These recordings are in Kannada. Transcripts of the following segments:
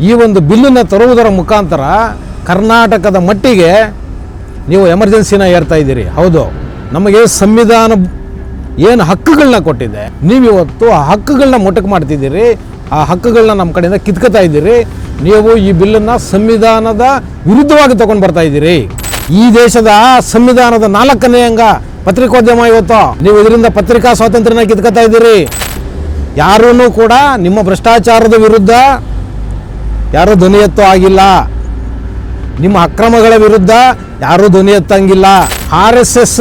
ಈ ಒಂದು ಬಿಲ್ಲನ್ನು ತರುವುದರ ಮುಖಾಂತರ ಕರ್ನಾಟಕದ ಮಟ್ಟಿಗೆ ನೀವು ಎಮರ್ಜೆನ್ಸಿನ ಏರ್ತಾ ಇದ್ದೀರಿ. ಹೌದು, ನಮಗೆ ಸಂವಿಧಾನ ಏನು ಹಕ್ಕುಗಳನ್ನ ಕೊಟ್ಟಿದೆ, ನೀವಿವತ್ತು ಆ ಹಕ್ಕುಗಳನ್ನ ಮೊಟಕು ಮಾಡ್ತಿದ್ದೀರಿ. ಆ ಹಕ್ಕುಗಳನ್ನ ನಮ್ಮ ಕಡೆಯಿಂದ ಕಿತ್ಕೊತಾ ಇದ್ದೀರಿ. ನೀವು ಈ ಬಿಲ್ಲನ್ನು ಸಂವಿಧಾನದ ವಿರುದ್ಧವಾಗಿ ತಗೊಂಡು ಬರ್ತಾ ಇದ್ದೀರಿ. ಈ ದೇಶದ ಸಂವಿಧಾನದ 4ನೇ ಅಂಗ ಪತ್ರಿಕೋದ್ಯಮ. ಇವತ್ತು ನೀವು ಇದರಿಂದ ಪತ್ರಿಕಾ ಸ್ವಾತಂತ್ರ್ಯನ ಕಿತ್ಕೊತಾ ಇದ್ದೀರಿ. ಯಾರೂ ಕೂಡ ನಿಮ್ಮ ಭ್ರಷ್ಟಾಚಾರದ ವಿರುದ್ಧ ಯಾರೂ ಧ್ವನಿ ಎತ್ತೋ ಆಗಿಲ್ಲ. ನಿಮ್ಮ ಅಕ್ರಮಗಳ ವಿರುದ್ಧ ಯಾರೂ ಧ್ವನಿ ಎತ್ತಂಗಿಲ್ಲ. RSS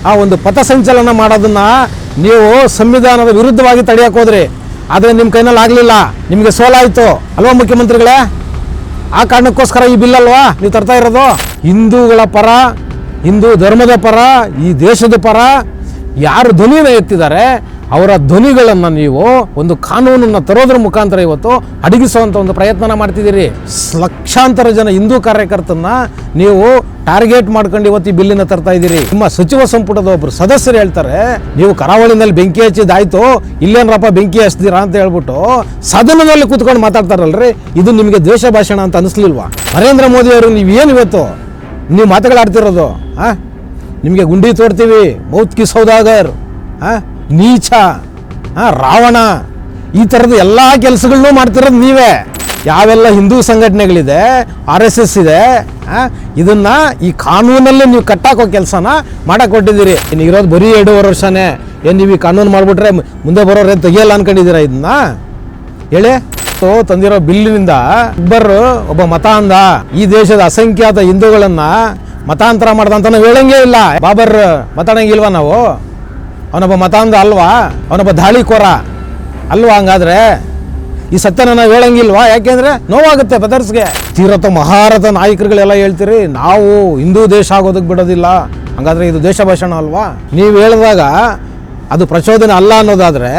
ಆ ಒಂದು ಪಥಸಂಚಲನ ಮಾಡೋದನ್ನು ನೀವು ಸಂವಿಧಾನದ ವಿರುದ್ಧವಾಗಿ ತಡೆಯಕ್ಕೆ ಹೋದ್ರಿ. ಆದರೆ ನಿಮ್ಮ ಕೈನಲ್ಲಿ ಆಗಲಿಲ್ಲ, ನಿಮಗೆ ಸೋಲಾಯಿತು ಅಲ್ವಾ ಮುಖ್ಯಮಂತ್ರಿಗಳೇ? ಆ ಕಾರಣಕ್ಕೋಸ್ಕರ ಈ ಬಿಲ್ ಅಲ್ವಾ ನೀವು ತರ್ತಾ ಇರೋದು? ಹಿಂದೂಗಳ ಪರ, ಹಿಂದೂ ಧರ್ಮದ ಪರ, ಈ ದೇಶದ ಪರ ಯಾರು ಧ್ವನಿನ ಎತ್ತಿದ್ದಾರೆ ಅವರ ಧ್ವನಿಗಳನ್ನು ನೀವು ಒಂದು ಕಾನೂನನ್ನು ತರೋದ್ರ ಮುಖಾಂತರ ಇವತ್ತು ಅಡಗಿಸುವಂಥ ಒಂದು ಪ್ರಯತ್ನ ಮಾಡ್ತಿದ್ದೀರಿ. ಲಕ್ಷಾಂತರ ಜನ ಹಿಂದೂ ಕಾರ್ಯಕರ್ತರನ್ನ ನೀವು ಟಾರ್ಗೆಟ್ ಮಾಡ್ಕೊಂಡು ಇವತ್ತು ಈ ಬಿಲ್ಲಿನ ತರ್ತಾ ಇದ್ದೀರಿ. ನಿಮ್ಮ ಸಚಿವ ಸಂಪುಟದ ಒಬ್ಬರು ಸದಸ್ಯರು ಹೇಳ್ತಾರೆ, ನೀವು ಕರಾವಳಿನಲ್ಲಿ ಬೆಂಕಿ ಹಚ್ಚಿದಾಯ್ತು, ಇಲ್ಲೇನರಪ್ಪ ಬೆಂಕಿ ಹಚ್ತೀರಾ ಅಂತ ಹೇಳ್ಬಿಟ್ಟು ಸದನದಲ್ಲಿ ಕೂತ್ಕೊಂಡು ಮಾತಾಡ್ತಾರಲ್ರಿ. ಇದು ನಿಮಗೆ ದ್ವೇಷ ಭಾಷಣ ಅಂತ ಅನಿಸ್ಲಿಲ್ವಾ? ನರೇಂದ್ರ ಮೋದಿ ಅವರು ನೀವೇನು ಇವತ್ತು ನೀವು ಮಾತುಗಳಾಡ್ತಿರೋದು? ನಿಮಗೆ ಗುಂಡಿ ತೋಡ್ತೀವಿ, ಮೌತ್ ಕಿ ಸೌದಾಗರ್, ನೀಚ, ರಾವಣ, ಈ ಥರದ ಎಲ್ಲ ಕೆಲಸಗಳನ್ನೂ ಮಾಡ್ತಿರೋದು ನೀವೇ. ಯಾವೆಲ್ಲ ಹಿಂದೂ ಸಂಘಟನೆಗಳಿದೆ, RSS ಇದೆ, ಇದನ್ನು ಈ ಕಾನೂನಲ್ಲಿ ನೀವು ಕಟ್ಟಾಕೋ ಕೆಲಸನ ಮಾಡಕ್ಕೆ ಕೊಟ್ಟಿದ್ದೀರಿ. ಇನ್ನು ಇರೋದು ಬರೀ 2.5 ವರ್ಷನೇ. ಏನು ನೀವು ಈ ಕಾನೂನು ಮಾಡಿಬಿಟ್ರೆ ಮುಂದೆ ಬರೋರೇನು ತೆಗಿಯಲ್ಲ ಅನ್ಕೊಂಡಿದ್ದೀರಾ? ಇದನ್ನ ಹೇಳಿ. ತಂದಿರೋ ಬಿಲ್ಲಿನಿಂದ ಒಬ್ಬ ಮತ ಅಂದ, ಈ ದೇಶದ ಅಸಂಖ್ಯಾತ ಹಿಂದೂಗಳನ್ನ ಮತಾಂತರ ಮಾಡ್ದಂತ ನಾವು ಹೇಳಂಗೇ ಇಲ್ಲ. ಬಾಬರ್ ಮಾತಾಡಂಗಿಲ್ವಾ ನಾವು? ಅವನೊಬ್ಬ ಮತ ಅಂದ ಅಲ್ವಾ? ಅವನೊಬ್ಬ ದಾಳಿಕೋರ ಅಲ್ವಾ? ಹಂಗಾದ್ರೆ ಈ ಸತ್ಯನ ನಾವು ಹೇಳಂಗಿಲ್ವಾ? ಯಾಕೆಂದ್ರೆ ನೋವಾಗುತ್ತೆ ಬ್ರದರ್ಸ್ಗೆ. ತೀರಥ ಮಹಾರಥ ನಾಯಕರುಗಳೆಲ್ಲ ಹೇಳ್ತೀರಿ ನಾವು ಹಿಂದೂ ದೇಶ ಆಗೋದಕ್ಕೆ ಬಿಡೋದಿಲ್ಲ. ಹಂಗಾದ್ರೆ ಇದು ದೇಶ ಭಾಷಣ ಅಲ್ವಾ? ನೀವು ಹೇಳಿದಾಗ ಅದು ಪ್ರಚೋದನೆ ಅಲ್ಲ ಅನ್ನೋದಾದ್ರೆ,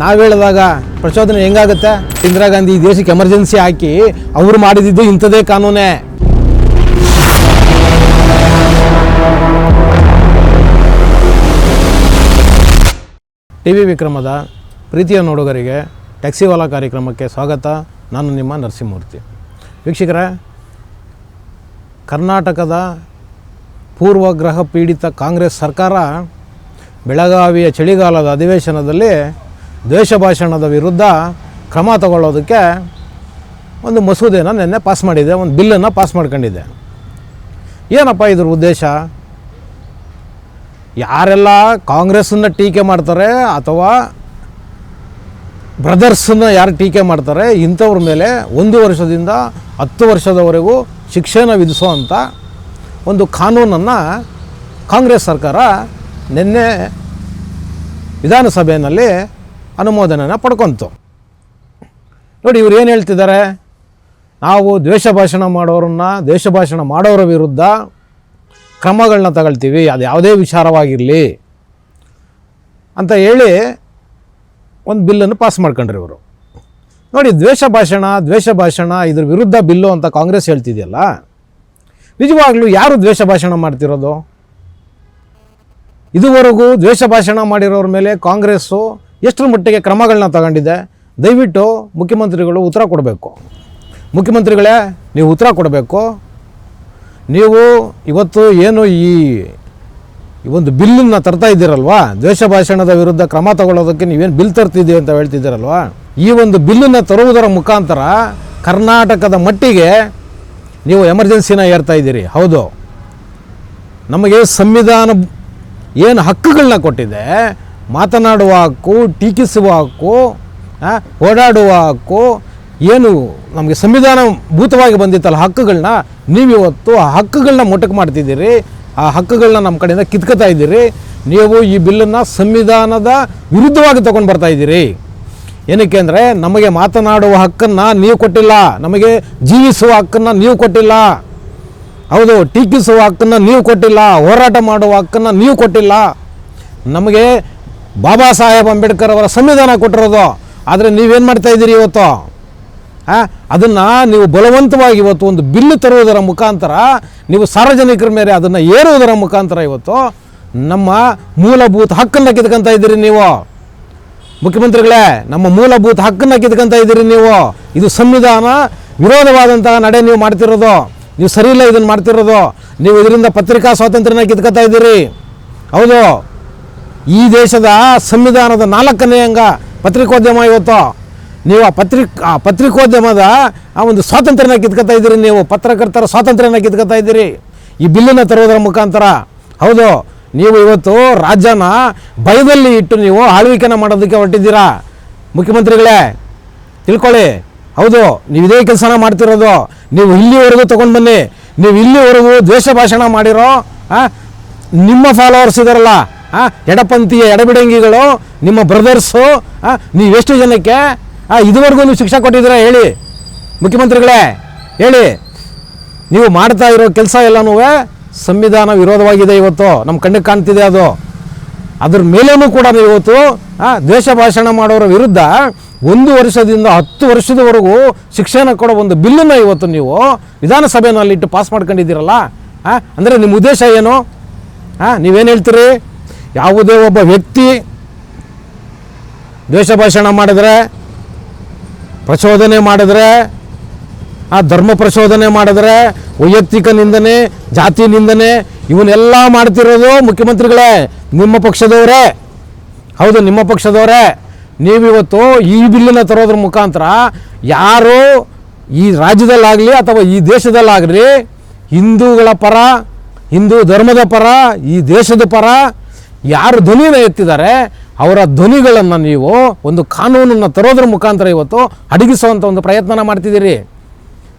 ನಾವು ಹೇಳಿದಾಗ ಪ್ರಚೋದನೆ ಹೆಂಗಾಗುತ್ತೆ? ಇಂದಿರಾ ಗಾಂಧಿ ಈ ದೇಶಕ್ಕೆ ಎಮರ್ಜೆನ್ಸಿ ಹಾಕಿ ಅವರು ಮಾಡಿದ್ದು ಇಂಥದೇ ಕಾನೂನೇ. TV ವಿಕ್ರಮದ ಪ್ರೀತಿಯ ನೋಡುಗರಿಗೆ ಟ್ಯಾಕ್ಸಿವಾಲಾ ಕಾರ್ಯಕ್ರಮಕ್ಕೆ ಸ್ವಾಗತ. ನಾನು ನಿಮ್ಮ ನರಸಿಂಹಮೂರ್ತಿ. ವೀಕ್ಷಕರೇ, ಕರ್ನಾಟಕದ ಪೂರ್ವಗ್ರಹ ಪೀಡಿತ ಕಾಂಗ್ರೆಸ್ ಸರ್ಕಾರ ಬೆಳಗಾವಿಯ ಚಳಿಗಾಲದ ಅಧಿವೇಶನದಲ್ಲಿ ದ್ವೇಷ ಭಾಷಣದ ವಿರುದ್ಧ ಕ್ರಮ ತಗೊಳ್ಳೋದಕ್ಕೆ ಒಂದು ಮಸೂದೆನ ನಿನ್ನೆ ಪಾಸ್ ಮಾಡಿದೆ, ಒಂದು ಬಿಲ್ಲನ್ನು ಪಾಸ್ ಮಾಡ್ಕೊಂಡಿದೆ. ಏನಪ್ಪ ಇದ್ರ ಉದ್ದೇಶ? ಯಾರೆಲ್ಲ ಕಾಂಗ್ರೆಸ್ಸನ್ನು ಟೀಕೆ ಮಾಡ್ತಾರೆ ಅಥವಾ ಬ್ರದರ್ಸನ್ನು ಯಾರು ಟೀಕೆ ಮಾಡ್ತಾರೆ, ಇಂಥವ್ರ ಮೇಲೆ 1 ವರ್ಷದಿಂದ 10 ವರ್ಷದವರೆಗೂ ಶಿಕ್ಷೆನ ವಿಧಿಸುವಂಥ ಒಂದು ಕಾನೂನನ್ನು ಕಾಂಗ್ರೆಸ್ ಸರ್ಕಾರ ನಿನ್ನೆ ವಿಧಾನಸಭೆಯಲ್ಲಿ ಅನುಮೋದನೆಯನ್ನು ಪಡ್ಕೊಂತು. ನೋಡಿ, ಇವ್ರು ಏನು ಹೇಳ್ತಿದ್ದಾರೆ, ನಾವು ದ್ವೇಷ ಭಾಷಣ ಮಾಡೋರ ವಿರುದ್ಧ ಕ್ರಮಗಳನ್ನ ತಗೊಳ್ತೀವಿ, ಅದು ಯಾವುದೇ ವಿಚಾರವಾಗಿರಲಿ ಅಂತ ಹೇಳಿ ಒಂದು ಬಿಲ್ಲನ್ನು ಪಾಸ್ ಮಾಡ್ಕೊಂಡ್ರಿ ಇವರು. ನೋಡಿ, ದ್ವೇಷ ಭಾಷಣ ಇದ್ರ ವಿರುದ್ಧ ಬಿಲ್ಲು ಅಂತ ಕಾಂಗ್ರೆಸ್ ಹೇಳ್ತಿದೆಯಲ್ಲ, ನಿಜವಾಗ್ಲೂ ಯಾರು ದ್ವೇಷ ಭಾಷಣ ಮಾಡ್ತಿರೋದು? ಇದುವರೆಗೂ ದ್ವೇಷ ಭಾಷಣ ಮಾಡಿರೋರ ಮೇಲೆ ಕಾಂಗ್ರೆಸ್ಸು ಎಷ್ಟರ ಮಟ್ಟಿಗೆ ಕ್ರಮಗಳನ್ನ ತಗೊಂಡಿದೆ? ದಯವಿಟ್ಟು ಮುಖ್ಯಮಂತ್ರಿಗಳು ಉತ್ತರ ಕೊಡಬೇಕು. ಮುಖ್ಯಮಂತ್ರಿಗಳೇ, ನೀವು ಉತ್ತರ ಕೊಡಬೇಕು. ನೀವು ಇವತ್ತು ಏನು ಈ ಒಂದು ಬಿಲ್ಲನ್ನು ತರ್ತಾ ಇದ್ದೀರಲ್ವಾ, ದ್ವೇಷ ಭಾಷಣದ ವಿರುದ್ಧ ಕ್ರಮ ತಗೊಳ್ಳೋದಕ್ಕೆ ನೀವೇನು ಬಿಲ್ ತರ್ತಿದ್ದೀವಿ ಅಂತ ಹೇಳ್ತಿದ್ದೀರಲ್ವಾ, ಈ ಒಂದು ಬಿಲ್ಲನ್ನು ತರುವುದರ ಮುಖಾಂತರ ಕರ್ನಾಟಕದ ಮಟ್ಟಿಗೆ ನೀವು ಎಮರ್ಜೆನ್ಸಿನ ಏರ್ತಾ ಇದ್ದೀರಿ. ಹೌದು, ನಮಗೆ ಸಂವಿಧಾನ ಏನು ಹಕ್ಕುಗಳನ್ನ ಕೊಟ್ಟಿದೆ, ಮಾತನಾಡುವ ಹಕ್ಕು, ಟೀಕಿಸುವ ಹಕ್ಕು, ಓಡಾಡುವ ಹಕ್ಕು, ಏನು ನಮಗೆ ಸಂವಿಧಾನಭೂತವಾಗಿ ಬಂದಿತ್ತಲ್ಲ ಹಕ್ಕುಗಳನ್ನ, ನೀವಿವತ್ತು ಆ ಹಕ್ಕುಗಳನ್ನ ಮೊಟಕು ಮಾಡ್ತಿದ್ದೀರಿ. ಆ ಹಕ್ಕುಗಳನ್ನ ನಮ್ಮ ಕಡೆಯಿಂದ ಕಿತ್ಕೊತಾ ಇದ್ದೀರಿ. ನೀವು ಈ ಬಿಲ್ಲನ್ನು ಸಂವಿಧಾನದ ವಿರುದ್ಧವಾಗಿ ತಗೊಂಡು ಬರ್ತಾ ಇದ್ದೀರಿ. ಏನಕ್ಕೆ ಅಂದರೆ, ನಮಗೆ ಮಾತನಾಡುವ ಹಕ್ಕನ್ನು ನೀವು ಕೊಟ್ಟಿಲ್ಲ, ನಮಗೆ ಜೀವಿಸುವ ಹಕ್ಕನ್ನು ನೀವು ಕೊಟ್ಟಿಲ್ಲ. ಹೌದು, ಟೀಕಿಸುವ ಹಕ್ಕನ್ನು ನೀವು ಕೊಟ್ಟಿಲ್ಲ, ಹೋರಾಟ ಮಾಡುವ ಹಕ್ಕನ್ನು ನೀವು ಕೊಟ್ಟಿಲ್ಲ. ನಮಗೆ ಬಾಬಾ ಸಾಹೇಬ್ ಅಂಬೇಡ್ಕರ್ ಅವರ ಸಂವಿಧಾನ ಕೊಟ್ಟಿರೋದು. ಆದರೆ ನೀವೇನು ಮಾಡ್ತಾ ಇದ್ದೀರಿ ಇವತ್ತು? ಅದನ್ನು ನೀವು ಬಲವಂತವಾಗಿ ಇವತ್ತು ಒಂದು ಬಿಲ್ಲು ತರುವುದರ ಮುಖಾಂತರ ನೀವು ಸಾರ್ವಜನಿಕರ ಮೇಲೆ ಅದನ್ನು ಏರುವುದರ ಮುಖಾಂತರ ಇವತ್ತು ನಮ್ಮ ಮೂಲಭೂತ ಹಕ್ಕನ್ನು ಕಿತ್ಕೊತಾ ಇದ್ದೀರಿ ನೀವು. ಮುಖ್ಯಮಂತ್ರಿಗಳೇ, ನಮ್ಮ ಮೂಲಭೂತ ಹಕ್ಕನ್ನು ಕಿತ್ಕೊತಾ ಇದ್ದೀರಿ ನೀವು. ಇದು ಸಂವಿಧಾನ ವಿರೋಧವಾದಂತಹ ನಡೆ ನೀವು ಮಾಡ್ತಿರೋದು. ನೀವು ಸರಿ ಇಲ್ಲ ಇದನ್ನು ಮಾಡ್ತಿರೋದು. ನೀವು ಇದರಿಂದ ಪತ್ರಿಕಾ ಸ್ವಾತಂತ್ರ್ಯನ ಕಿತ್ಕೊತಾ ಇದ್ದೀರಿ. ಹೌದು, ಈ ದೇಶದ ಸಂವಿಧಾನದ 4ನೇ ಅಂಗ ಪತ್ರಿಕೋದ್ಯಮ. ಇವತ್ತು ನೀವು ಆ ಪತ್ರಿಕೋದ್ಯಮದ ಆ ಒಂದು ಸ್ವಾತಂತ್ರ್ಯನ ಕಿತ್ಕೊತಾ ಇದ್ದೀರಿ. ನೀವು ಪತ್ರಕರ್ತರ ಸ್ವಾತಂತ್ರ್ಯನ ಕಿತ್ಕೊತಾ ಇದ್ದೀರಿ ಈ ಬಿಲ್ಲನ್ನು ತರೋದರ ಮುಖಾಂತರ. ಹೌದು, ನೀವು ಇವತ್ತು ರಾಜ್ಯನ ಭಯದಲ್ಲಿ ಇಟ್ಟು ನೀವು ಆಳ್ವಿಕೆನ ಮಾಡೋದಕ್ಕೆ ಹೊರಟಿದ್ದೀರಾ ಮುಖ್ಯಮಂತ್ರಿಗಳೇ, ತಿಳ್ಕೊಳ್ಳಿ. ಹೌದು, ನೀವು ಇದೇ ಕೆಲಸನ ಮಾಡ್ತಿರೋದು. ನೀವು ಇಲ್ಲಿವರೆಗೂ ತೊಗೊಂಡು ಬನ್ನಿ. ನೀವು ಇಲ್ಲಿವರೆಗೂ ದ್ವೇಷ ಭಾಷಣ ಮಾಡಿರೋ ನಿಮ್ಮ ಫಾಲೋವರ್ಸ್ ಇದಾರಲ್ಲ, ಎಡಪಂಥೀಯ ಎಡಬಿಡಂಗಿಗಳು, ನಿಮ್ಮ ಬ್ರದರ್ಸು, ನೀವೆಷ್ಟು ಜನಕ್ಕೆ ಇದುವರೆಗೂ ನೀವು ಶಿಕ್ಷೆ ಕೊಟ್ಟಿದ್ದೀರಾ ಹೇಳಿ ಮುಖ್ಯಮಂತ್ರಿಗಳೇ, ಹೇಳಿ. ನೀವು ಮಾಡ್ತಾ ಇರೋ ಕೆಲಸ ಎಲ್ಲನೂ ಸಂವಿಧಾನ ವಿರೋಧವಾಗಿದೆ. ಇವತ್ತು ನಮ್ಮ ಕಣ್ಣಿಗೆ ಕಾಣ್ತಿದೆ ಅದು. ಅದ್ರ ಮೇಲೇನೂ ಕೂಡ ನೀವು ಇವತ್ತು ದ್ವೇಷ ಭಾಷಣ ಮಾಡೋರ ವಿರುದ್ಧ 1 ವರ್ಷದಿಂದ 10 ವರ್ಷದವರೆಗೂ ಶಿಕ್ಷೆನ ಕೊಡೋ ಒಂದು ಬಿಲ್ಲನ್ನು ಇವತ್ತು ನೀವು ವಿಧಾನಸಭೆಯಲ್ಲಿ ಇಟ್ಟು ಪಾಸ್ ಮಾಡ್ಕೊಂಡಿದ್ದೀರಲ್ಲ. ಅಂದರೆ ನಿಮ್ಮ ಉದ್ದೇಶ ಏನು? ನೀವೇನು ಹೇಳ್ತೀರಿ? ಯಾವುದೇ ಒಬ್ಬ ವ್ಯಕ್ತಿ ದ್ವೇಷ ಭಾಷಣ ಮಾಡಿದ್ರೆ, ಪ್ರಚೋದನೆ ಮಾಡಿದ್ರೆ, ಧರ್ಮ ಪ್ರಚೋದನೆ ಮಾಡಿದ್ರೆ, ವೈಯಕ್ತಿಕ ನಿಂದನೆ, ಜಾತಿ ನಿಂದನೆ, ಇವನ್ನೆಲ್ಲ ಮಾಡ್ತಿರೋದು ಮುಖ್ಯಮಂತ್ರಿಗಳೇ ನಿಮ್ಮ ಪಕ್ಷದವರೇ. ಹೌದು, ನಿಮ್ಮ ಪಕ್ಷದವರೇ. ನೀವಿವತ್ತು ಈ ಬಿಲ್ಲನ್ನು ತರೋದ್ರ ಮುಖಾಂತರ ಯಾರು ಈ ರಾಜ್ಯದಲ್ಲಾಗಲಿ ಅಥವಾ ಈ ದೇಶದಲ್ಲಾಗಲಿ ಹಿಂದೂಗಳ ಪರ, ಹಿಂದೂ ಧರ್ಮದ ಪರ, ಈ ದೇಶದ ಪರ ಯಾರು ಧ್ವನಿನ ಎತ್ತಿದ್ದಾರೆ ಅವರ ಧ್ವನಿಗಳನ್ನು ನೀವು ಒಂದು ಕಾನೂನನ್ನು ತರೋದ್ರ ಮುಖಾಂತರ ಇವತ್ತು ಅಡಗಿಸುವಂಥ ಒಂದು ಪ್ರಯತ್ನ ಮಾಡ್ತಿದ್ದೀರಿ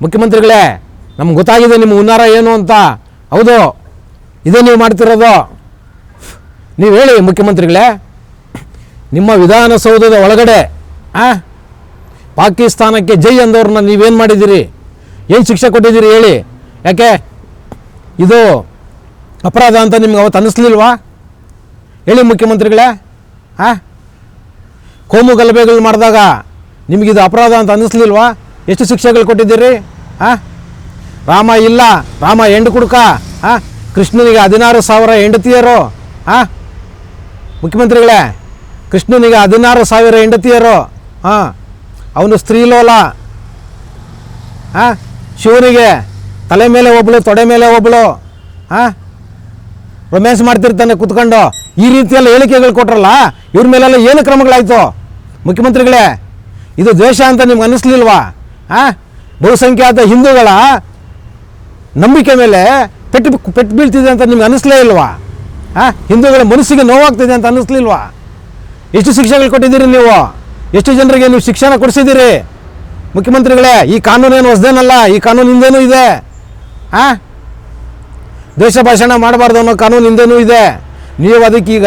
ಮುಖ್ಯಮಂತ್ರಿಗಳೇ. ನಮ್ಗೆ ಗೊತ್ತಾಗಿದೆ ನಿಮ್ಮ ಹುನ್ನಾರ ಏನು ಅಂತ. ಹೌದು, ಇದೇ ನೀವು ಮಾಡ್ತಿರೋದು. ನೀವು ಹೇಳಿ ಮುಖ್ಯಮಂತ್ರಿಗಳೇ, ನಿಮ್ಮ ವಿಧಾನಸೌಧದ ಒಳಗಡೆ ಪಾಕಿಸ್ತಾನಕ್ಕೆ ಜೈ ಅಂದವ್ರನ್ನ ನೀವೇನು ಮಾಡಿದ್ದೀರಿ? ಏನು ಶಿಕ್ಷೆ ಕೊಟ್ಟಿದ್ದೀರಿ ಹೇಳಿ? ಯಾಕೆ ಇದು ಅಪರಾಧ ಅಂತ ನಿಮ್ಗೆ ಅವತ್ತು ಅನ್ನಿಸ್ಲಿಲ್ವಾ? ಹೇಳಿ ಮುಖ್ಯಮಂತ್ರಿಗಳೇ. ಕೋಮು ಗಲಭೆಗಳು ಮಾಡಿದಾಗ ನಿಮಗಿದು ಅಪರಾಧ ಅಂತ ಅನ್ನಿಸ್ಲಿಲ್ವಾ? ಎಷ್ಟು ಶಿಕ್ಷೆಗಳು ಕೊಟ್ಟಿದ್ದೀರಿ? ರಾಮ ಇಲ್ಲ, ರಾಮ ಹೆಂಡು ಕುಡುಕ, ಕೃಷ್ಣನಿಗೆ 16,000 ಹೆಂಡತಿಯರು. ಮುಖ್ಯಮಂತ್ರಿಗಳೇ, ಕೃಷ್ಣನಿಗೆ 16,000 ಹೆಂಡತಿಯರು. ಅವನು ಸ್ತ್ರೀಲೋಲ. ಶಿವನಿಗೆ ತಲೆ ಮೇಲೆ ಒಬ್ಬಳು, ತೊಡೆ ಮೇಲೆ ಒಬ್ಬಳು, ರೊಮ್ಯಾನ್ಸ್ ಮಾಡ್ತಿರ್ತಾನೆ ಕೂತ್ಕೊಂಡು. ಈ ರೀತಿಯೆಲ್ಲ ಹೇಳಿಕೆಗಳು ಕೊಟ್ರಲ್ಲ, ಇವ್ರ ಮೇಲೆಲ್ಲ ಏನು ಕ್ರಮಗಳಾಯಿತು ಮುಖ್ಯಮಂತ್ರಿಗಳೇ? ಇದು ದ್ವೇಷ ಅಂತ ನಿಮ್ಗೆ ಅನ್ನಿಸ್ಲಿಲ್ವಾ? ಬಹುಸಂಖ್ಯಾತ ಹಿಂದೂಗಳ ನಂಬಿಕೆ ಮೇಲೆ ಪೆಟ್ಟು ಬೀಳ್ತಿದೆ ಅಂತ ನಿಮ್ಗೆ ಅನ್ನಿಸ್ಲೇ ಇಲ್ವಾ? ಹಿಂದೂಗಳ ಮನಸ್ಸಿಗೆ ನೋವಾಗ್ತಿದೆ ಅಂತ ಅನ್ನಿಸ್ಲಿಲ್ವಾ? ಎಷ್ಟು ಶಿಕ್ಷೆಗಳು ಕೊಟ್ಟಿದ್ದೀರಿ ನೀವು? ಎಷ್ಟು ಜನರಿಗೆ ನೀವು ಶಿಕ್ಷಣ ಕೊಡಿಸಿದ್ದೀರಿ ಮುಖ್ಯಮಂತ್ರಿಗಳೇ? ಈ ಕಾನೂನೇನು ಹೊಸದೇನಲ್ಲ, ಈ ಕಾನೂನು ಹಿಂದೇನೂ ಇದೆ. ದ್ವೇಷ ಭಾಷಣ ಮಾಡಬಾರ್ದು ಅನ್ನೋ ಕಾನೂನು ಹಿಂದೇನೂ ಇದೆ. ನೀವು ಅದಕ್ಕೀಗ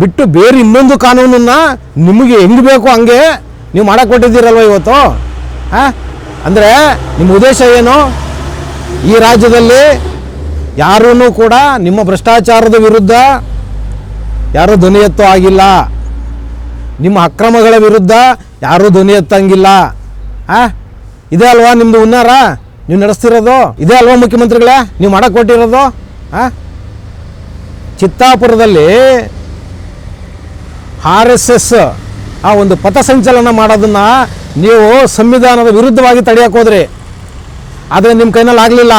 ಬಿಟ್ಟು ಬೇರೆ ಇನ್ನೊಂದು ಕಾನೂನನ್ನು ನಿಮಗೆ ಹೆಂಗೆ ಬೇಕು ಹಂಗೆ ನೀವು ಮಾಡಕ್ಕೆ ಕೊಟ್ಟಿದ್ದೀರಲ್ವ ಇವತ್ತು? ಅಂದರೆ ನಿಮ್ಮ ಉದ್ದೇಶ ಏನು? ಈ ರಾಜ್ಯದಲ್ಲಿ ಯಾರೂ ಕೂಡ ನಿಮ್ಮ ಭ್ರಷ್ಟಾಚಾರದ ವಿರುದ್ಧ ಯಾರೂ ಧ್ವನಿ ಎತ್ತೋ ಆಗಿಲ್ಲ. ನಿಮ್ಮ ಅಕ್ರಮಗಳ ವಿರುದ್ಧ ಯಾರೂ ಧ್ವನಿ ಎತ್ತಂಗಿಲ್ಲ. ಇದೇ ಅಲ್ವಾ ನಿಮ್ಮದು ಹುನ್ನಾರ ನೀವು ನಡೆಸ್ತಿರೋದು? ಇದೇ ಅಲ್ವಾ ಮುಖ್ಯಮಂತ್ರಿಗಳೇ ನೀವು ಮಾಡಕ್ಕೆ ಕೊಟ್ಟಿರೋದು? ಚಿತ್ತಾಪುರದಲ್ಲಿ RSS ಒಂದು ಪಥಸಂಚಲನ ಮಾಡೋದನ್ನು ನೀವು ಸಂವಿಧಾನದ ವಿರುದ್ಧವಾಗಿ ತಡೆಯೋಕೆ ಹೋದ್ರಿ. ಆದರೆ ನಿಮ್ಮ ಕೈನಲ್ಲಿ ಆಗಲಿಲ್ಲ,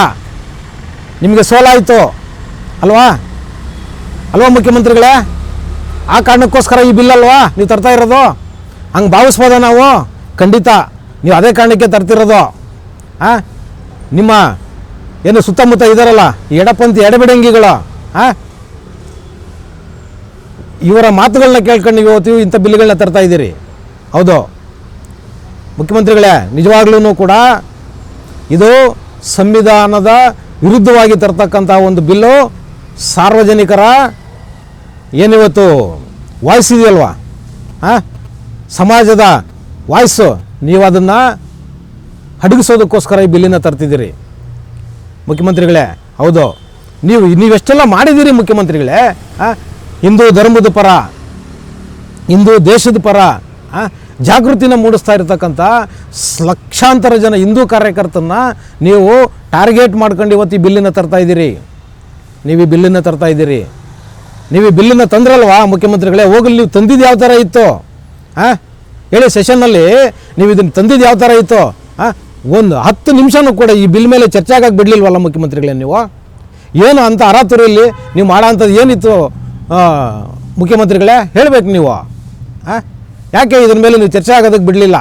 ನಿಮಗೆ ಸೋಲಾಯಿತು ಅಲ್ವಾ? ಮುಖ್ಯಮಂತ್ರಿಗಳೇ, ಆ ಕಾರಣಕ್ಕೋಸ್ಕರ ಈ ಬಿಲ್ ಅಲ್ವಾ ನೀವು ತರ್ತಾ ಇರೋದು? ಹಂಗೆ ಭಾವಿಸ್ಬೋದ ನಾವು? ಖಂಡಿತ ನೀವು ಅದೇ ಕಾರಣಕ್ಕೆ ತರ್ತಿರೋದು. ನಿಮ್ಮ ಏನು ಸುತ್ತಮುತ್ತ ಇದ್ದಾರಲ್ಲ ಈ ಎಡಪಂಥಿ ಎಡಬಿಡಂಗಿಗಳು, ಇವರ ಮಾತುಗಳನ್ನ ಕೇಳ್ಕೊಂಡು ನೀವು ಇವತ್ತು ಇಂಥ ಬಿಲ್ಗಳನ್ನ ತರ್ತಾ ಇದ್ದೀರಿ. ಹೌದು ಮುಖ್ಯಮಂತ್ರಿಗಳೇ, ನಿಜವಾಗ್ಲೂ ಕೂಡ ಇದು ಸಂವಿಧಾನದ ವಿರುದ್ಧವಾಗಿ ತರ್ತಕ್ಕಂಥ ಒಂದು ಬಿಲ್ಲು. ಸಾರ್ವಜನಿಕರ ಏನಿವತ್ತು ವಾಯ್ಸ್ ಇದೆಯಲ್ವಾ, ಸಮಾಜದ ವಾಯ್ಸು, ನೀವು ಅದನ್ನು ಅಡಗಿಸೋದಕ್ಕೋಸ್ಕರ ಈ ಬಿಲ್ಲಿನ ತರ್ತಿದ್ದೀರಿ ಮುಖ್ಯಮಂತ್ರಿಗಳೇ. ಹೌದು, ನೀವೆಷ್ಟೆಲ್ಲ ಮಾಡಿದ್ದೀರಿ ಮುಖ್ಯಮಂತ್ರಿಗಳೇ. ಹಿಂದೂ ಧರ್ಮದ ಪರ, ಹಿಂದೂ ದೇಶದ ಪರ ಜಾಗೃತಿನ ಮೂಡಿಸ್ತಾ ಇರತಕ್ಕಂಥ ಲಕ್ಷಾಂತರ ಜನ ಹಿಂದೂ ಕಾರ್ಯಕರ್ತರನ್ನ ನೀವು ಟಾರ್ಗೆಟ್ ಮಾಡ್ಕೊಂಡು ಇವತ್ತು ಈ ಬಿಲ್ಲಿನ ತರ್ತಾ ಇದ್ದೀರಿ. ನೀವು ಈ ಬಿಲ್ಲಿನ ತರ್ತಾ ಇದ್ದೀರಿ. ನೀವು ಈ ಬಿಲ್ಲಿನ ತಂದ್ರಲ್ವಾ ಮುಖ್ಯಮಂತ್ರಿಗಳೇ? ಹೋಗಲಿ, ನೀವು ತಂದಿದ್ದು ಯಾವ ಥರ ಇತ್ತು ಹೇಳಿ? ಸೆಷನ್ನಲ್ಲಿ ನೀವು ಇದನ್ನು ತಂದಿದ್ದು ಯಾವ ಥರ ಇತ್ತು? ಒಂದು 10 ನಿಮಿಷನೂ ಕೂಡ ಈ ಬಿಲ್ ಮೇಲೆ ಚರ್ಚೆ ಆಗಕ್ಕೆ ಬಿಡಲಿಲ್ವಲ್ಲ ಮುಖ್ಯಮಂತ್ರಿಗಳೇ ನೀವು? ಏನು ಅಂತ ಅರಾತುರಿಯಲ್ಲಿ ನೀವು ಮಾಡೋ ಅಂಥದ್ದು ಏನಿತ್ತು ಮುಖ್ಯಮಂತ್ರಿಗಳೇ? ಹೇಳಬೇಕು ನೀವು. ಯಾಕೆ ಇದ್ರ ಮೇಲೆ ನೀವು ಚರ್ಚೆ ಆಗೋದಕ್ಕೆ ಬಿಡಲಿಲ್ಲ?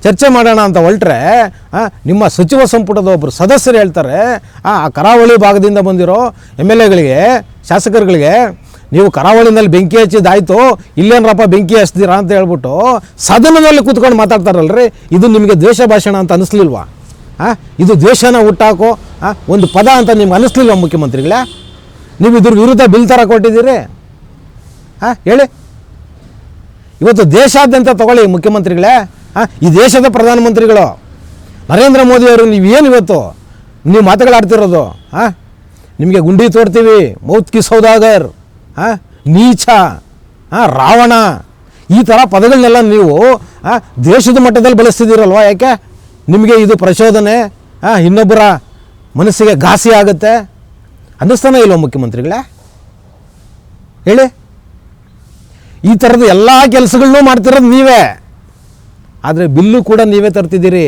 ಚರ್ಚೆ ಮಾಡೋಣ ಅಂತ ಹೊರಟ್ರೆ ನಿಮ್ಮ ಸಚಿವ ಸಂಪುಟದ ಒಬ್ಬರು ಸದಸ್ಯರು ಹೇಳ್ತಾರೆ, ಆ ಕರಾವಳಿ ಭಾಗದಿಂದ ಬಂದಿರೋ MLAಗಳಿಗೆ, ಶಾಸಕರುಗಳಿಗೆ, ನೀವು ಕರಾವಳಿನಲ್ಲಿ ಬೆಂಕಿ ಹಚ್ಚಿದ್ದಾಯ್ತು, ಇಲ್ಲೇನರಪ್ಪ ಬೆಂಕಿ ಹಚ್ತೀರಾ ಅಂತ ಹೇಳ್ಬಿಟ್ಟು ಸದನದಲ್ಲಿ ಕೂತ್ಕೊಂಡು ಮಾತಾಡ್ತಾರಲ್ರಿ, ಇದು ನಿಮಗೆ ದ್ವೇಷ ಭಾಷಣ ಅಂತ ಅನ್ನಿಸ್ಲಿಲ್ವಾ? ಇದು ದ್ವೇಷನ ಹುಟ್ಟಾಕೋ ಒಂದು ಪದ ಅಂತ ನಿಮ್ಗೆ ಅನ್ನಿಸ್ಲಿಲ್ವ ಮುಖ್ಯಮಂತ್ರಿಗಳೇ? ನೀವು ಇದ್ರ ವಿರುದ್ಧ ಬಿಲ್ ಥರ ಕೊಟ್ಟಿದ್ದೀರಿ. ಹೇಳಿ, ಇವತ್ತು ದೇಶಾದ್ಯಂತ ತಗೊಳ್ಳಿ ಮುಖ್ಯಮಂತ್ರಿಗಳೇ, ಈ ದೇಶದ ಪ್ರಧಾನಮಂತ್ರಿಗಳು ನರೇಂದ್ರ ಮೋದಿಯವರು ನೀವೇನು ಇವತ್ತು ನೀವು ಮಾತುಗಳಾಡ್ತಿರೋದು? ನಿಮಗೆ ಗುಂಡಿ ತೋಡ್ತೀವಿ, ಮೌತ್ ಕಿ ಸೌದಾಗರ್, ನೀಚ, ರಾವಣ, ಈ ಥರ ಪದಗಳನ್ನೆಲ್ಲ ನೀವು ದೇಶದ ಮಟ್ಟದಲ್ಲಿ ಬಳಸ್ತಿದ್ದೀರಲ್ವ? ಯಾಕೆ ನಿಮಗೆ ಇದು ಪ್ರಚೋದನೆ, ಇನ್ನೊಬ್ಬರ ಮನಸ್ಸಿಗೆ ಘಾಸಿ ಆಗುತ್ತೆ ಅನ್ನಿಸ್ತಾನೆ ಇಲ್ವ ಮುಖ್ಯಮಂತ್ರಿಗಳೇ? ಹೇಳಿ. ಈ ಥರದ ಎಲ್ಲ ಕೆಲಸಗಳನ್ನೂ ಮಾಡ್ತಿರೋದು ನೀವೇ, ಆದರೆ ಬಿಲ್ಲು ಕೂಡ ನೀವೇ ತರ್ತಿದ್ದೀರಿ.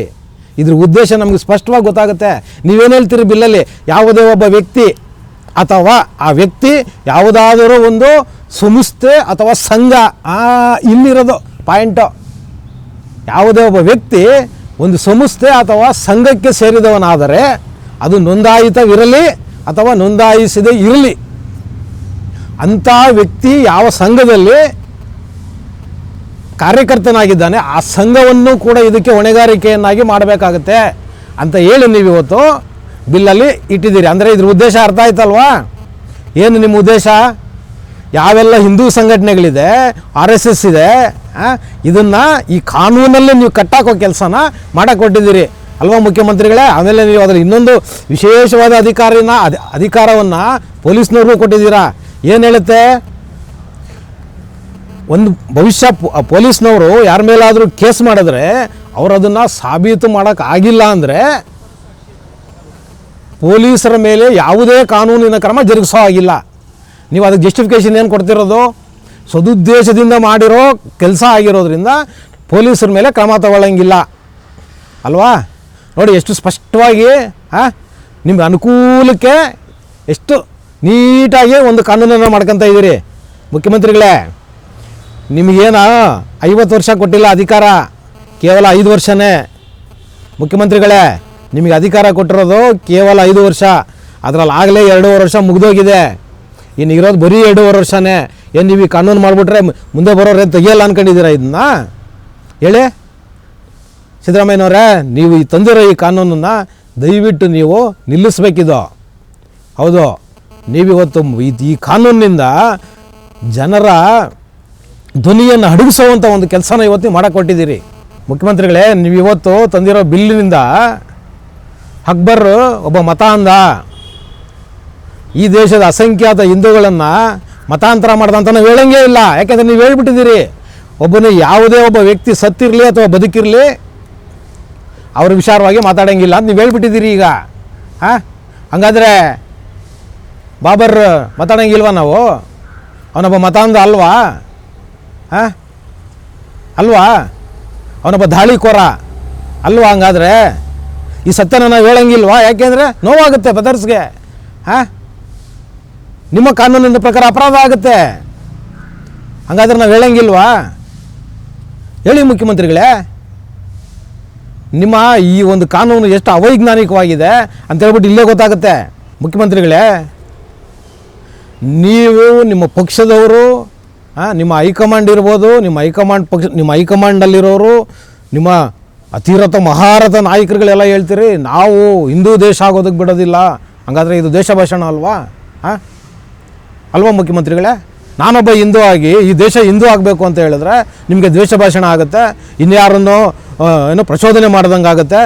ಇದ್ರ ಉದ್ದೇಶ ನಮಗೆ ಸ್ಪಷ್ಟವಾಗಿ ಗೊತ್ತಾಗುತ್ತೆ. ನೀವೇನು ಹೇಳ್ತೀರಿ ಬಿಲ್ಲಲ್ಲಿ? ಯಾವುದೇ ಒಬ್ಬ ವ್ಯಕ್ತಿ ಅಥವಾ ಆ ವ್ಯಕ್ತಿ ಯಾವುದಾದರೂ ಒಂದು ಸಂಸ್ಥೆ ಅಥವಾ ಸಂಘ, ಇಲ್ಲಿರೋದು ಪಾಯಿಂಟು. ಯಾವುದೇ ಒಬ್ಬ ವ್ಯಕ್ತಿ ಒಂದು ಸಂಸ್ಥೆ ಅಥವಾ ಸಂಘಕ್ಕೆ ಸೇರಿದವನಾದರೆ ಅದು ನೋಂದಾಯಿತವಿರಲಿ ಅಥವಾ ನೋಂದಾಯಿಸದೇ ಇರಲಿ, ಅಂಥ ವ್ಯಕ್ತಿ ಯಾವ ಸಂಘದಲ್ಲಿ ಕಾರ್ಯಕರ್ತನಾಗಿದ್ದಾನೆ ಆ ಸಂಘವನ್ನು ಕೂಡ ಇದಕ್ಕೆ ಹೊಣೆಗಾರಿಕೆಯನ್ನಾಗಿ ಮಾಡಬೇಕಾಗತ್ತೆ ಅಂತ ಹೇಳಿ ನೀವು ಇವತ್ತು ಬಿಲ್ಲಲ್ಲಿ ಇಟ್ಟಿದ್ದೀರಿ. ಅಂದರೆ ಇದ್ರ ಉದ್ದೇಶ ಅರ್ಥ ಆಯ್ತಲ್ವಾ? ಏನು ನಿಮ್ಮ ಉದ್ದೇಶ? ಯಾವೆಲ್ಲ ಹಿಂದೂ ಸಂಘಟನೆಗಳಿದೆ, RSS ಇದೆ, ಇದನ್ನು ಈ ಕಾನೂನಲ್ಲಿ ನೀವು ಕಟ್ಟಾಕೋ ಕೆಲಸನ ಮಾಡಕ್ಕೆ ಕೊಟ್ಟಿದ್ದೀರಿ ಅಲ್ವಾ ಮುಖ್ಯಮಂತ್ರಿಗಳೇ? ಆಮೇಲೆ ನೀವು ಅದರ ಇನ್ನೊಂದು ವಿಶೇಷವಾದ ಅಧಿಕಾರವನ್ನು ಪೊಲೀಸ್ನವ್ರಿಗೂ ಕೊಟ್ಟಿದ್ದೀರಾ. ಏನು ಹೇಳುತ್ತೆ? ಒಂದು ಭವಿಷ್ಯ ಪೊಲೀಸ್ನವರು ಯಾರ ಮೇಲಾದರೂ ಕೇಸ್ ಮಾಡಿದ್ರೆ ಅವರು ಅದನ್ನು ಸಾಬೀತು ಮಾಡೋಕ್ಕಾಗಿಲ್ಲ ಅಂದರೆ ಪೊಲೀಸರ ಮೇಲೆ ಯಾವುದೇ ಕಾನೂನಿನ ಕ್ರಮ ಜರುಗಿಸೋ ಆಗಿಲ್ಲ. ನೀವು ಅದಕ್ಕೆ ಜಸ್ಟಿಫಿಕೇಷನ್ ಏನು ಕೊಡ್ತಿರೋದು? ಸದುದ್ದೇಶದಿಂದ ಮಾಡಿರೋ ಕೆಲಸ ಆಗಿರೋದ್ರಿಂದ ಪೊಲೀಸರ ಮೇಲೆ ಕ್ರಮ ತಗೊಳ್ಳಂಗಿಲ್ಲ ಅಲ್ವಾ? ನೋಡಿ ಎಷ್ಟು ಸ್ಪಷ್ಟವಾಗಿ ನಿಮ್ಗೆ ಅನುಕೂಲಕ್ಕೆ ಎಷ್ಟು ನೀಟಾಗಿ ಒಂದು ಕಾನೂನನ್ನು ಮಾಡ್ಕೊತ ಇದ್ದೀರಿ ಮುಖ್ಯಮಂತ್ರಿಗಳೇ. ನಿಮಗೇನ 50 ವರ್ಷ ಕೊಟ್ಟಿಲ್ಲ ಅಧಿಕಾರ, ಕೇವಲ 5 ವರ್ಷನೇ ಮುಖ್ಯಮಂತ್ರಿಗಳೇ. ನಿಮಗೆ ಅಧಿಕಾರ ಕೊಟ್ಟಿರೋದು ಕೇವಲ 5 ವರ್ಷ, ಅದರಲ್ಲಿ ಆಗಲೇ 2.5 ವರ್ಷ ಮುಗಿದೋಗಿದೆ. ಇನ್ನು ಇರೋದು ಬರೀ 2.5 ವರ್ಷನೇ. ಏನು ನೀವು ಈ ಕಾನೂನು ಮಾಡಿಬಿಟ್ರೆ ಮುಂದೆ ಬರೋರೇನು ತೆಗಿಯಲ್ಲ ಅಂದ್ಕೊಂಡಿದ್ದೀರಾ? ಇದನ್ನ ಹೇಳಿ ಸಿದ್ದರಾಮಯ್ಯನವರೇ, ನೀವು ಈ ತಂದಿರೋ ಈ ಕಾನೂನನ್ನು ದಯವಿಟ್ಟು ನೀವು ನಿಲ್ಲಿಸಬೇಕಿದು. ಹೌದು, ನೀವಿವತ್ತು ಈ ಕಾನೂನಿನಿಂದ ಜನರ ಧ್ವನಿಯನ್ನು ಅಡಗಿಸುವಂಥ ಒಂದು ಕೆಲಸನ ಇವತ್ತು ಮಾಡಕ್ಕೆ ಕೊಟ್ಟಿದ್ದೀರಿ ಮುಖ್ಯಮಂತ್ರಿಗಳೇ. ನೀವು ಇವತ್ತು ತಂದಿರೋ ಬಿಲ್ಲಿನಿಂದ ಅಕ್ಬರ್ ಒಬ್ಬ ಮತ ಅಂದ, ಈ ದೇಶದ ಅಸಂಖ್ಯಾತ ಹಿಂದೂಗಳನ್ನು ಮತಾಂತರ ಮಾಡ್ದಂತ ನಾವು ಹೇಳಂಗೇ ಇಲ್ಲ. ಯಾಕೆಂದರೆ ನೀವು ಹೇಳ್ಬಿಟ್ಟಿದ್ದೀರಿ, ಒಬ್ಬನ ಯಾವುದೇ ಒಬ್ಬ ವ್ಯಕ್ತಿ ಸತ್ತಿರಲಿ ಅಥವಾ ಬದುಕಿರಲಿ ಅವ್ರ ವಿಚಾರವಾಗಿ ಮಾತಾಡೋಂಗಿಲ್ಲ ಅಂತ ನೀವು ಹೇಳ್ಬಿಟ್ಟಿದ್ದೀರಿ ಈಗ. ಹಂಗಾದರೆ ಬಾಬರ್ ಮಾತಾಡೋಂಗಿಲ್ವ ನಾವು? ಅವನೊಬ್ಬ ಮತಾಂಧ ಅಲ್ವಾ? ಅಲ್ವಾ? ಅವನೊಬ್ಬ ದಾಳಿಕೋರ ಅಲ್ವಾ? ಹಂಗಾದರೆ ಈ ಸತ್ಯನ ನಾವು ಹೇಳಂಗಿಲ್ವಾ? ಯಾಕೆಂದರೆ ನೋವಾಗುತ್ತೆ ಬ್ರದರ್ಸ್ಗೆ. ನಿಮ್ಮ ಕಾನೂನಿನ ಪ್ರಕಾರ ಅಪರಾಧ ಆಗುತ್ತೆ. ಹಂಗಾದ್ರೆ ನಾವು ಹೇಳಂಗಿಲ್ವಾ? ಹೇಳಿ ಮುಖ್ಯಮಂತ್ರಿಗಳೇ, ನಿಮ್ಮ ಈ ಒಂದು ಕಾನೂನು ಎಷ್ಟು ಅವೈಜ್ಞಾನಿಕವಾಗಿದೆ ಅಂತ ಹೇಳ್ಬಿಟ್ಟು ಇಲ್ಲೇ ಗೊತ್ತಾಗುತ್ತೆ. ಮುಖ್ಯಮಂತ್ರಿಗಳೇ, ನೀವು ನಿಮ್ಮ ಪಕ್ಷದವರು, ನಿಮ್ಮ ಹೈಕಮಾಂಡ್ ಇರ್ಬೋದು, ನಿಮ್ಮ ಹೈಕಮಾಂಡಲ್ಲಿರೋರು, ನಿಮ್ಮ ಅತಿರಥ ಮಹಾರಥ ನಾಯಕರುಗಳೆಲ್ಲ ಹೇಳ್ತೀರಿ ನಾವು ಹಿಂದೂ ದೇಶ ಆಗೋದಕ್ಕೆ ಬಿಡೋದಿಲ್ಲ. ಹಂಗಾದರೆ ಇದು ದೇಶ ಭಾಷಣ ಅಲ್ವಾ? ಅಲ್ವಾ ಮುಖ್ಯಮಂತ್ರಿಗಳೇ? ನಾನೊಬ್ಬ ಹಿಂದೂ ಆಗಿ ಈ ದೇಶ ಹಿಂದೂ ಆಗಬೇಕು ಅಂತ ಹೇಳಿದ್ರೆ ನಿಮಗೆ ದ್ವೇಷ ಭಾಷಣ ಆಗುತ್ತೆ, ಇನ್ಯಾರನ್ನು ಏನೋ ಪ್ರಚೋದನೆ ಮಾಡ್ದಂಗೆ ಆಗುತ್ತೆ.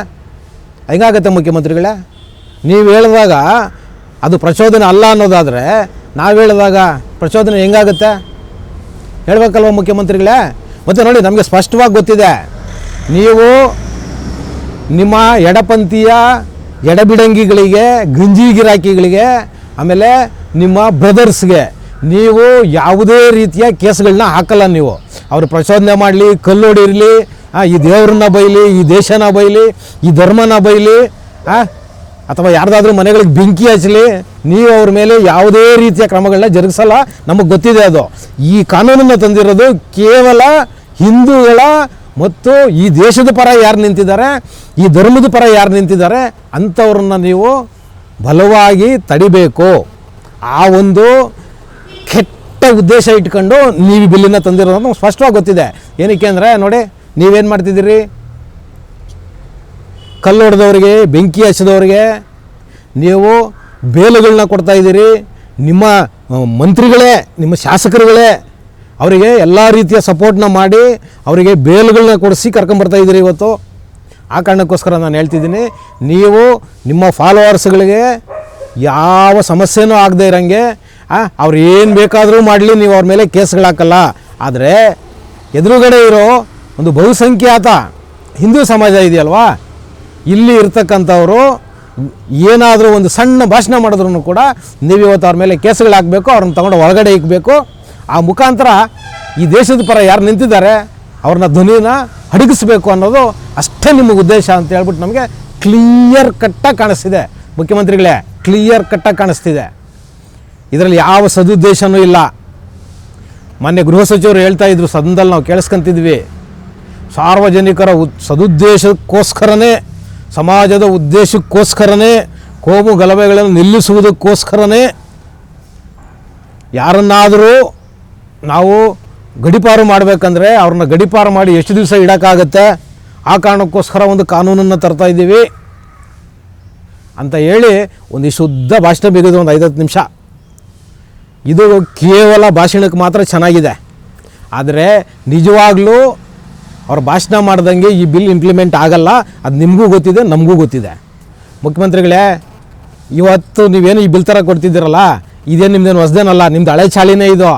ಹೆಂಗಾಗುತ್ತೆ ಮುಖ್ಯಮಂತ್ರಿಗಳೇ? ನೀವು ಹೇಳಿದಾಗ ಅದು ಪ್ರಚೋದನೆ ಅಲ್ಲ ಅನ್ನೋದಾದರೆ ನಾವು ಹೇಳಿದಾಗ ಪ್ರಚೋದನೆ ಹೆಂಗಾಗುತ್ತೆ ಹೇಳಬೇಕಲ್ವ ಮುಖ್ಯಮಂತ್ರಿಗಳೇ? ಮತ್ತು ನೋಡಿ, ನಮಗೆ ಸ್ಪಷ್ಟವಾಗಿ ಗೊತ್ತಿದೆ, ನೀವು ನಿಮ್ಮ ಎಡಪಂಥೀಯ ಎಡಬಿಡಂಗಿಗಳಿಗೆ, ಗಂಜಿ ಗಿರಾಕಿಗಳಿಗೆ, ಆಮೇಲೆ ನಿಮ್ಮ ಬ್ರದರ್ಸ್ಗೆ ನೀವು ಯಾವುದೇ ರೀತಿಯ ಕೇಸ್ಗಳನ್ನ ಹಾಕಲ್ಲ. ನೀವು ಅವರು ಪ್ರಚೋದನೆ ಮಾಡಲಿ, ಕಲ್ಲೊಡಿರಲಿ, ಈ ದೇವ್ರನ್ನ ಬೈಲಿ, ಈ ದೇಶನ ಬೈಲಿ, ಈ ಧರ್ಮನ ಬೈಲಿ, ಅಥವಾ ಯಾರ್ದಾದ್ರೂ ಮನೆಗಳಿಗೆ ಬೆಂಕಿ ಹಚ್ಚಲಿ, ನೀವು ಅವ್ರ ಮೇಲೆ ಯಾವುದೇ ರೀತಿಯ ಕ್ರಮಗಳನ್ನ ಜರುಗಿಸಲ್ಲ. ನಮಗೆ ಗೊತ್ತಿದೆ ಅದು. ಈ ಕಾನೂನನ್ನು ತಂದಿರೋದು ಕೇವಲ ಹಿಂದೂಗಳ ಮತ್ತು ಈ ದೇಶದ ಪರ ಯಾರು ನಿಂತಿದ್ದಾರೆ, ಈ ಧರ್ಮದ ಪರ ಯಾರು ನಿಂತಿದ್ದಾರೆ ಅಂಥವ್ರನ್ನ ನೀವು ಬಲವಾಗಿ ತಡಿಬೇಕು. ಆ ಒಂದು ಕೆಟ್ಟ ಉದ್ದೇಶ ಇಟ್ಕೊಂಡು ನೀವು ಬಿಲ್ಲನ್ನು ತಂದಿರೋದು ನಮ್ಗೆ ಸ್ಪಷ್ಟವಾಗಿ ಗೊತ್ತಿದೆ. ಏನಕ್ಕೆ ಅಂದರೆ ನೋಡಿ, ನೀವೇನು ಮಾಡ್ತಿದ್ದೀರಿ, ಕಲ್ಲು ಹೊಡೆದವ್ರಿಗೆ, ಬೆಂಕಿ ಹಚ್ಚಿದವ್ರಿಗೆ ನೀವು ಬೇಲುಗಳನ್ನ ಕೊಡ್ತಾಯಿದ್ದೀರಿ. ನಿಮ್ಮ ಮಂತ್ರಿಗಳೇ, ನಿಮ್ಮ ಶಾಸಕರುಗಳೇ ಅವರಿಗೆ ಎಲ್ಲ ರೀತಿಯ ಸಪೋರ್ಟ್ನ ಮಾಡಿ ಅವರಿಗೆ ಬೇಲುಗಳನ್ನ ಕೊಡಿಸಿ ಕರ್ಕೊಂಬರ್ತಾಯಿದ್ದೀರಿ ಇವತ್ತು. ಆ ಕಾರಣಕ್ಕೋಸ್ಕರ ನಾನು ಹೇಳ್ತಿದ್ದೀನಿ, ನೀವು ನಿಮ್ಮ ಫಾಲೋವರ್ಸ್ಗಳಿಗೆ ಯಾವ ಸಮಸ್ಯೆನೂ ಆಗದೆ ಇರೋಂಗೆ ಅವ್ರು ಏನು ಬೇಕಾದರೂ ಮಾಡಲಿ, ನೀವು ಅವ್ರ ಮೇಲೆ ಕೇಸ್ಗಳಾಕಲ್ಲ. ಆದರೆ ಎದುರುಗಡೆ ಇರೋ ಒಂದು ಬಹುಸಂಖ್ಯಾತ ಹಿಂದೂ ಸಮಾಜ ಇದೆಯಲ್ವಾ, ಇಲ್ಲಿ ಇರ್ತಕ್ಕಂಥವರು ಏನಾದರೂ ಒಂದು ಸಣ್ಣ ಭಾಷಣ ಮಾಡಿದ್ರು ಕೂಡ ನೀವು ಇವತ್ತು ಅವ್ರ ಮೇಲೆ ಕೇಸ್ಗಳಾಕಬೇಕು, ಅವ್ರನ್ನ ತಗೊಂಡು ಹೊರಗಡೆ ಇಕ್ಕಬೇಕು. ಆ ಮುಖಾಂತರ ಈ ದೇಶದ ಪರ ಯಾರು ನಿಂತಿದ್ದಾರೆ ಅವ್ರನ್ನ ಧ್ವನಿನ ಅಡಗಿಸ್ಬೇಕು ಅನ್ನೋದು ಅಷ್ಟೇ ನಿಮ್ಮ ಉದ್ದೇಶ ಅಂತ ಹೇಳ್ಬಿಟ್ಟು ನಮಗೆ ಕ್ಲಿಯರ್ ಕಟ್ಟಾಗಿ ಕಾಣಿಸ್ತಿದೆ. ಮುಖ್ಯಮಂತ್ರಿಗಳೇ, ಕ್ಲಿಯರ್ ಕಟ್ಟಾಗಿ ಕಾಣಿಸ್ತಿದೆ. ಇದರಲ್ಲಿ ಯಾವ ಸದುದ್ದೇಶನೂ ಇಲ್ಲ. ಮೊನ್ನೆ ಗೃಹ ಸಚಿವರು ಹೇಳ್ತಾ ಇದ್ರು, ಸದನದಲ್ಲಿ ನಾವು ಕೇಳಿಸ್ಕೊಂತಿದ್ವಿ, ಸಾರ್ವಜನಿಕರ ಸದುದ್ದೇಶಕ್ಕೋಸ್ಕರನೇ, ಸಮಾಜದ ಉದ್ದೇಶಕ್ಕೋಸ್ಕರನೇ, ಕೋಮು ಗಲಭೆಗಳನ್ನು ನಿಲ್ಲಿಸುವುದಕ್ಕೋಸ್ಕರನೇ ಯಾರನ್ನಾದರೂ ನಾವು ಗಡೀಪಾರು ಮಾಡಬೇಕಂದ್ರೆ ಅವ್ರನ್ನ ಗಡೀಪಾರು ಮಾಡಿ ಎಷ್ಟು ದಿವಸ ಇಡೋಕ್ಕಾಗತ್ತೆ, ಆ ಕಾರಣಕ್ಕೋಸ್ಕರ ಒಂದು ಕಾನೂನನ್ನು ತರ್ತಾ ಇದ್ದೀವಿ ಅಂತ ಹೇಳಿ ಒಂದಿಷ್ಟು ಶುದ್ಧ ಭಾಷಣ ಬಿಗಿದು ಒಂದು 5-10 ನಿಮಿಷ. ಇದು ಕೇವಲ ಭಾಷಣಕ್ಕೆ ಮಾತ್ರ ಚೆನ್ನಾಗಿದೆ. ಆದರೆ ನಿಜವಾಗ್ಲೂ ಅವ್ರು ಭಾಷಣ ಮಾಡ್ದಂಗೆ ಈ ಬಿಲ್ ಇಂಪ್ಲಿಮೆಂಟ್ ಆಗಲ್ಲ. ಅದು ನಿಮಗೂ ಗೊತ್ತಿದೆ, ನಮಗೂ ಗೊತ್ತಿದೆ. ಮುಖ್ಯಮಂತ್ರಿಗಳೇ, ಇವತ್ತು ನೀವೇನು ಈ ಬಿಲ್ ಥರ ಕೊಡ್ತಿದ್ದೀರಲ್ಲ, ಇದೇನು ನಿಮ್ಮದೇನು ಹೊಸದೇನಲ್ಲ, ನಿಮ್ದು ಹಳೆ ಚಾಳಿನೇ ಇದು.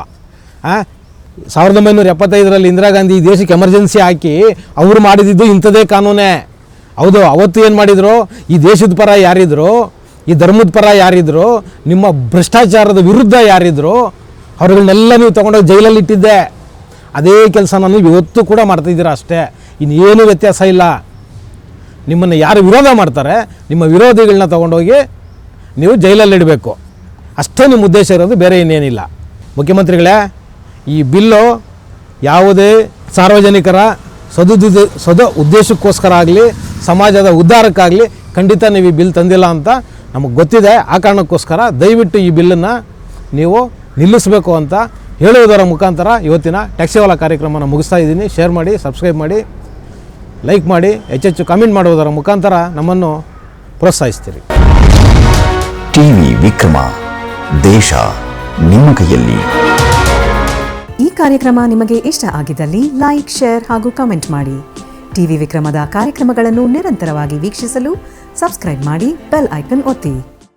1975ರಲ್ಲಿ ಇಂದಿರಾ ಗಾಂಧಿ ಈ ದೇಶಕ್ಕೆ ಎಮರ್ಜೆನ್ಸಿ ಹಾಕಿ ಅವರು ಮಾಡಿದ್ದು ಇಂಥದೇ ಕಾನೂನೇ. ಹೌದು, ಅವತ್ತು ಏನು ಮಾಡಿದರು, ಈ ದೇಶದ ಪರ ಯಾರಿದ್ರು, ಈ ಧರ್ಮದ ಪರ ಯಾರಿದ್ರು, ನಿಮ್ಮ ಭ್ರಷ್ಟಾಚಾರದ ವಿರುದ್ಧ ಯಾರಿದ್ರು, ಅವ್ರುಗಳನ್ನೆಲ್ಲ ನೀವು ತೊಗೊಂಡೋಗಿ ಜೈಲಲ್ಲಿ ಇಟ್ಟಿದ್ದೆ. ಅದೇ ಕೆಲಸ ನಾನು ಇವತ್ತು ಕೂಡ ಮಾಡ್ತಾಯಿದ್ದೀರಾ ಅಷ್ಟೇ, ಇನ್ನೇನು ವ್ಯತ್ಯಾಸ ಇಲ್ಲ. ನಿಮ್ಮನ್ನು ಯಾರು ವಿರೋಧ ಮಾಡ್ತಾರೆ, ನಿಮ್ಮ ವಿರೋಧಿಗಳನ್ನ ತೊಗೊಂಡೋಗಿ ನೀವು ಜೈಲಲ್ಲಿ ಇಡಬೇಕು, ಅಷ್ಟೇ ನಿಮ್ಮ ಉದ್ದೇಶ ಇರೋದು, ಬೇರೆ ಇನ್ನೇನಿಲ್ಲ. ಮುಖ್ಯಮಂತ್ರಿಗಳೇ, ಈ ಬಿಲ್ಲು ಯಾವುದೇ ಸಾರ್ವಜನಿಕರ ಉದ್ದೇಶಕ್ಕೋಸ್ಕರ ಆಗಲಿ, ಸಮಾಜದ ಉದ್ಧಾರಕ್ಕಾಗಲಿ ಖಂಡಿತ ನೀವು ಈ ಬಿಲ್ ತಂದಿಲ್ಲ ಅಂತ ನಮಗೆ ಗೊತ್ತಿದೆ. ಆ ಕಾರಣಕ್ಕೋಸ್ಕರ ದಯವಿಟ್ಟು ಈ ಬಿಲ್ಲನ್ನು ನೀವು ನಿಲ್ಲಿಸಬೇಕು ಅಂತ ಹೇಳುವುದರ ಮುಖಾಂತರ ಇವತ್ತಿನ ಟ್ಯಾಕ್ಸಿವಾಲಾ ಕಾರ್ಯಕ್ರಮನ ಮುಗಿಸ್ತಾ ಇದ್ದೀನಿ. ಶೇರ್ ಮಾಡಿ, ಸಬ್ಸ್ಕ್ರೈಬ್ ಮಾಡಿ, ಲೈಕ್ ಮಾಡಿ, ಹೆಚ್ಚೆಚ್ಚು ಕಾಮೆಂಟ್ ಮಾಡುವುದರ ಮುಖಾಂತರ ನಮ್ಮನ್ನು ಪ್ರೋತ್ಸಾಹಿಸ್ತೀರಿ. ಟಿವಿ ವಿಕ್ರಮ, ದೇಶ ನಿಮ್ಮ ಕೈಯಲ್ಲಿ. ಈ ಕಾರ್ಯಕ್ರಮ ನಿಮಗೆ ಇಷ್ಟ ಆಗಿದ್ದಲ್ಲಿ ಲೈಕ್, ಶೇರ್ ಹಾಗೂ ಕಮೆಂಟ್ ಮಾಡಿ. ಟಿವಿ ವಿಕ್ರಮದ ಕಾರ್ಯಕ್ರಮಗಳನ್ನು ನಿರಂತರವಾಗಿ ವೀಕ್ಷಿಸಲು ಸಬ್ಸ್ಕ್ರೈಬ್ ಮಾಡಿ, ಬೆಲ್ ಐಕನ್ ಒತ್ತಿ.